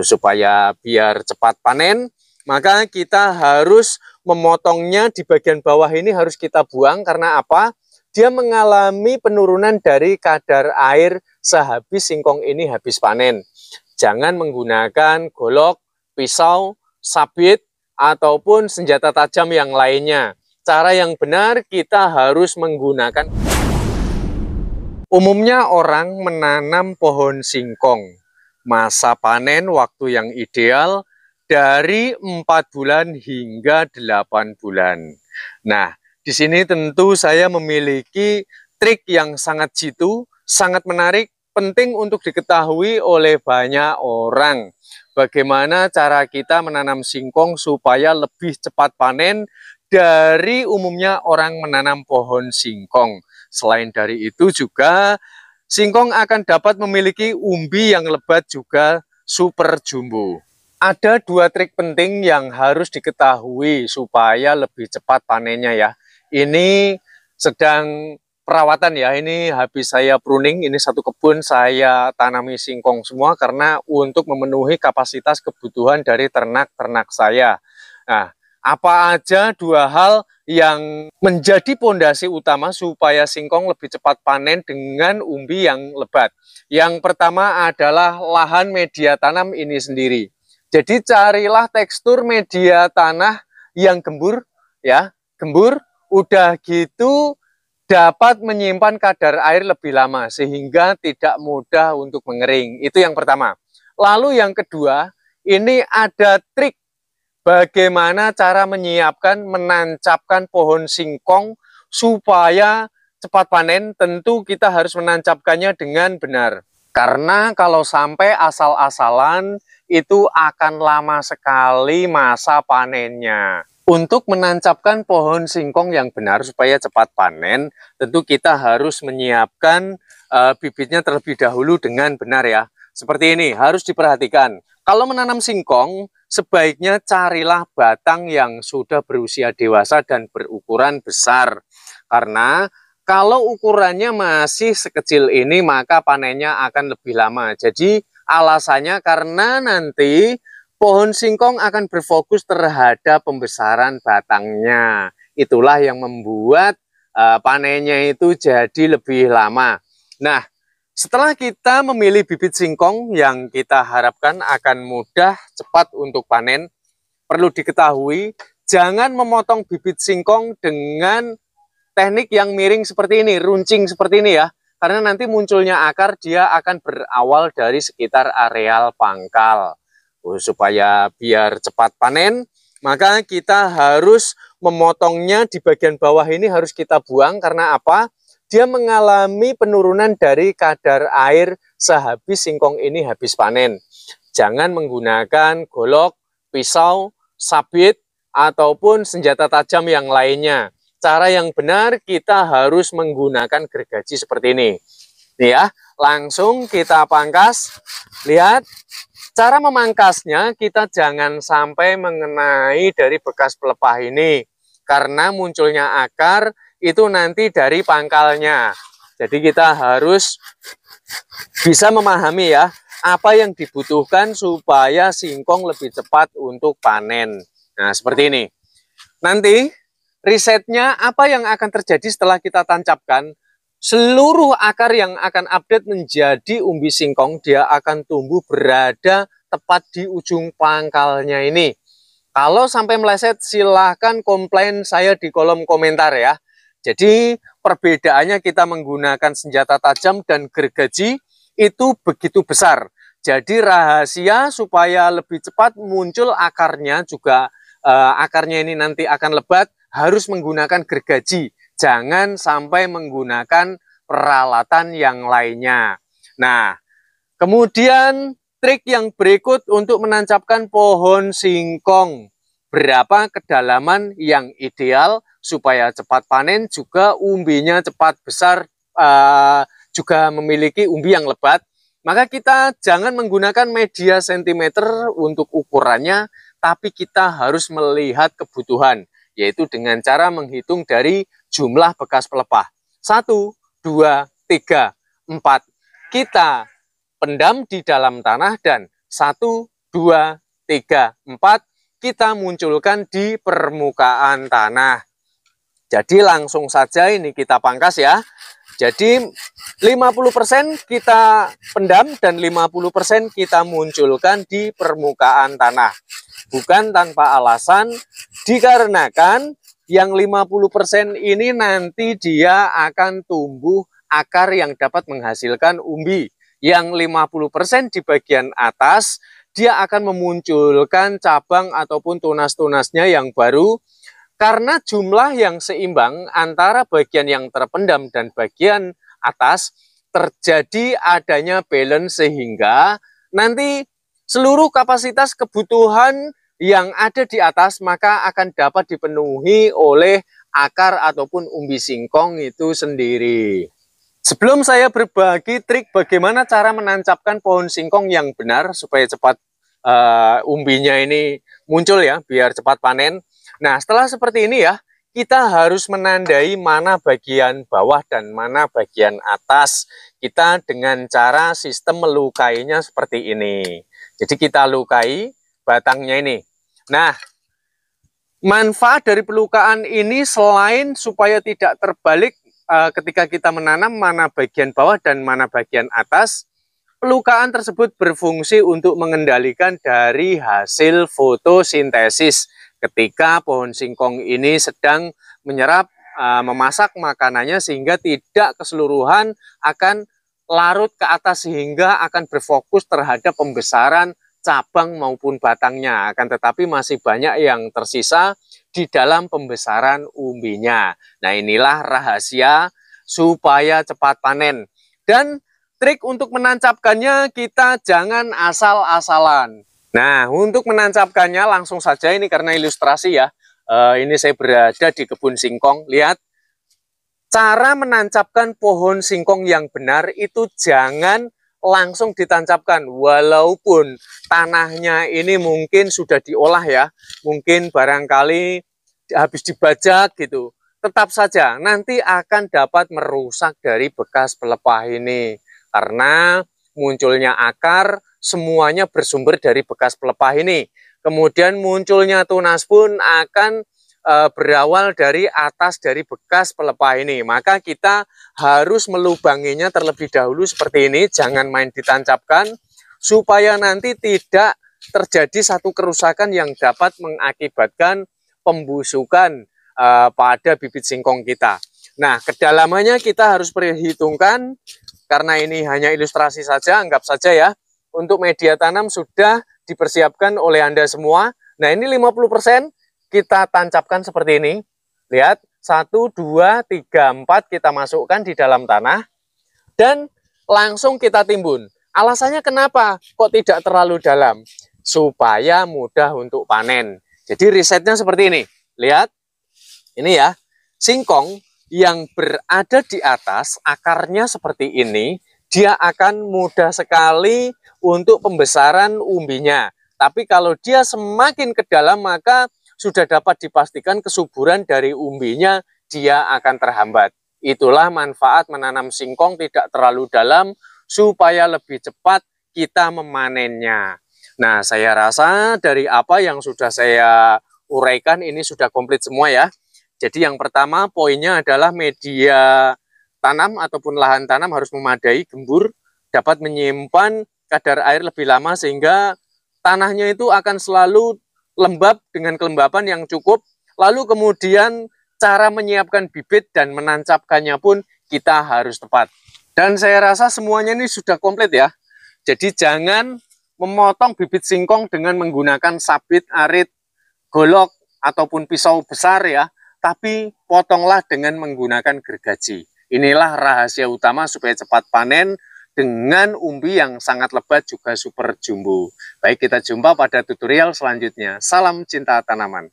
Supaya biar cepat panen, maka kita harus memotongnya di bagian bawah ini harus kita buang. Karena apa? Dia mengalami penurunan dari kadar air sehabis singkong ini habis panen. Jangan menggunakan golok, pisau, sabit, ataupun senjata tajam yang lainnya. Cara yang benar kita harus menggunakan. Umumnya orang menanam pohon singkong. Masa panen waktu yang ideal dari 4 bulan hingga 8 bulan. Nah, di sini tentu saya memiliki trik yang sangat jitu, sangat menarik, penting untuk diketahui oleh banyak orang. Bagaimana cara kita menanam singkong supaya lebih cepat panen dari umumnya orang menanam pohon singkong. Selain dari itu juga, singkong akan dapat memiliki umbi yang lebat juga super jumbo. Ada 2 trik penting yang harus diketahui supaya lebih cepat panennya ya. Ini sedang perawatan ya, ini habis saya pruning, ini satu kebun saya tanami singkong semua karena untuk memenuhi kapasitas kebutuhan dari ternak-ternak saya. Nah, apa aja 2 hal yang menjadi pondasi utama supaya singkong lebih cepat panen dengan umbi yang lebat. Yang pertama adalah lahan media tanam ini sendiri. Jadi carilah tekstur media tanah yang gembur ya, gembur. Udah gitu dapat menyimpan kadar air lebih lama sehingga tidak mudah untuk mengering. Itu yang pertama. Lalu yang kedua, ini ada trik bagaimana cara menyiapkan, menancapkan pohon singkong supaya cepat panen. Tentu kita harus menancapkannya dengan benar. Karena kalau sampai asal-asalan itu akan lama sekali masa panennya. Untuk menancapkan pohon singkong yang benar supaya cepat panen, tentu kita harus menyiapkan bibitnya terlebih dahulu dengan benar ya. Seperti ini, harus diperhatikan. Kalau menanam singkong, sebaiknya carilah batang yang sudah berusia dewasa dan berukuran besar. Karena kalau ukurannya masih sekecil ini, maka panennya akan lebih lama. Jadi alasannya karena nanti pohon singkong akan berfokus terhadap pembesaran batangnya. Itulah yang membuat panennya itu jadi lebih lama. Nah, setelah kita memilih bibit singkong yang kita harapkan akan mudah cepat untuk panen, perlu diketahui jangan memotong bibit singkong dengan teknik yang miring seperti ini, runcing seperti ini ya. Karena nanti munculnya akar, dia akan berawal dari sekitar areal pangkal. Supaya biar cepat panen, maka kita harus memotongnya di bagian bawah ini harus kita buang. Karena apa? Dia mengalami penurunan dari kadar air sehabis singkong ini habis panen. Jangan menggunakan golok, pisau, sabit, ataupun senjata tajam yang lainnya. Cara yang benar kita harus menggunakan gergaji seperti ini. Nih ya, langsung kita pangkas. Lihat. Cara memangkasnya kita jangan sampai mengenai dari bekas pelepah ini. Karena munculnya akar itu nanti dari pangkalnya. Jadi kita harus bisa memahami ya, apa yang dibutuhkan supaya singkong lebih cepat untuk panen. Nah, seperti ini. Nanti risetnya apa yang akan terjadi setelah kita tancapkan. Seluruh akar yang akan update menjadi umbi singkong, dia akan tumbuh berada tepat di ujung pangkalnya ini. Kalau sampai meleset, silahkan komplain saya di kolom komentar ya. Jadi perbedaannya kita menggunakan senjata tajam dan gergaji itu begitu besar. Jadi rahasia supaya lebih cepat muncul akarnya juga, akarnya ini nanti akan lebat, harus menggunakan gergaji. Jangan sampai menggunakan peralatan yang lainnya. Nah, kemudian trik yang berikut untuk menancapkan pohon singkong. Berapa kedalaman yang ideal supaya cepat panen, juga umbinya cepat besar, juga memiliki umbi yang lebat. Maka kita jangan menggunakan media sentimeter untuk ukurannya, tapi kita harus melihat kebutuhan, yaitu dengan cara menghitung dari jumlah bekas pelepah. 1, 2, 3, 4. Kita pendam di dalam tanah dan 1, 2, 3, 4 kita munculkan di permukaan tanah. Jadi langsung saja ini kita pangkas ya. Jadi 50% kita pendam dan 50% kita munculkan di permukaan tanah. Bukan tanpa alasan, dikarenakan yang 50% ini nanti dia akan tumbuh akar yang dapat menghasilkan umbi. Yang 50% di bagian atas, dia akan memunculkan cabang ataupun tunas-tunasnya yang baru. Karena jumlah yang seimbang antara bagian yang terpendam dan bagian atas terjadi adanya balance sehingga nanti seluruh kapasitas kebutuhan yang ada di atas maka akan dapat dipenuhi oleh akar ataupun umbi singkong itu sendiri. Sebelum saya berbagi trik bagaimana cara menancapkan pohon singkong yang benar supaya cepat umbinya ini muncul ya, biar cepat panen. Nah, setelah seperti ini ya, kita harus menandai mana bagian bawah dan mana bagian atas. Kita dengan cara sistem melukainya seperti ini. Jadi kita lukai batangnya ini. Nah, manfaat dari pelukaan ini selain supaya tidak terbalik ketika kita menanam mana bagian bawah dan mana bagian atas, pelukaan tersebut berfungsi untuk mengendalikan dari hasil fotosintesis. Ketika pohon singkong ini sedang menyerap, memasak makanannya sehingga tidak keseluruhan akan larut ke atas sehingga akan berfokus terhadap pembesaran cabang maupun batangnya. Akan tetapi masih banyak yang tersisa di dalam pembesaran umbinya. Nah, inilah rahasia supaya cepat panen. Dan trik untuk menancapkannya kita jangan asal-asalan. Nah, untuk menancapkannya langsung saja ini karena ilustrasi ya. Ini saya berada di kebun singkong. Lihat, cara menancapkan pohon singkong yang benar itu jangan langsung ditancapkan. Walaupun tanahnya ini mungkin sudah diolah ya. Mungkin barangkali habis dibajak gitu. Tetap saja nanti akan dapat merusak dari bekas pelepah ini. Karena munculnya akar semuanya bersumber dari bekas pelepah ini. Kemudian munculnya tunas pun akan berawal dari atas dari bekas pelepah ini. Maka kita harus melubanginya terlebih dahulu seperti ini. Jangan main ditancapkan supaya nanti tidak terjadi satu kerusakan yang dapat mengakibatkan pembusukan pada bibit singkong kita. Nah, kedalamannya kita harus perhitungkan. Karena ini hanya ilustrasi saja, anggap saja ya. Untuk media tanam sudah dipersiapkan oleh Anda semua. Nah, ini 50% kita tancapkan seperti ini. Lihat, 1, 2, 3, 4 kita masukkan di dalam tanah. Dan langsung kita timbun. Alasannya kenapa? Kok tidak terlalu dalam? Supaya mudah untuk panen. Jadi risetnya seperti ini. Lihat, ini ya, singkong yang berada di atas, akarnya seperti ini, dia akan mudah sekali untuk pembesaran umbinya. Tapi kalau dia semakin ke dalam, maka sudah dapat dipastikan kesuburan dari umbinya dia akan terhambat. Itulah manfaat menanam singkong tidak terlalu dalam, supaya lebih cepat kita memanennya. Nah, saya rasa dari apa yang sudah saya uraikan ini sudah komplit semua ya. Jadi yang pertama poinnya adalah media tanam ataupun lahan tanam harus memadai, gembur, dapat menyimpan kadar air lebih lama sehingga tanahnya itu akan selalu lembab dengan kelembapan yang cukup. Lalu kemudian cara menyiapkan bibit dan menancapkannya pun kita harus tepat. Dan saya rasa semuanya ini sudah komplit ya. Jadi jangan memotong bibit singkong dengan menggunakan sabit, arit, golok, ataupun pisau besar ya. Tapi potonglah dengan menggunakan gergaji. Inilah rahasia utama supaya cepat panen dengan umbi yang sangat lebat juga super jumbo. Baik, kita jumpa pada tutorial selanjutnya. Salam cinta tanaman.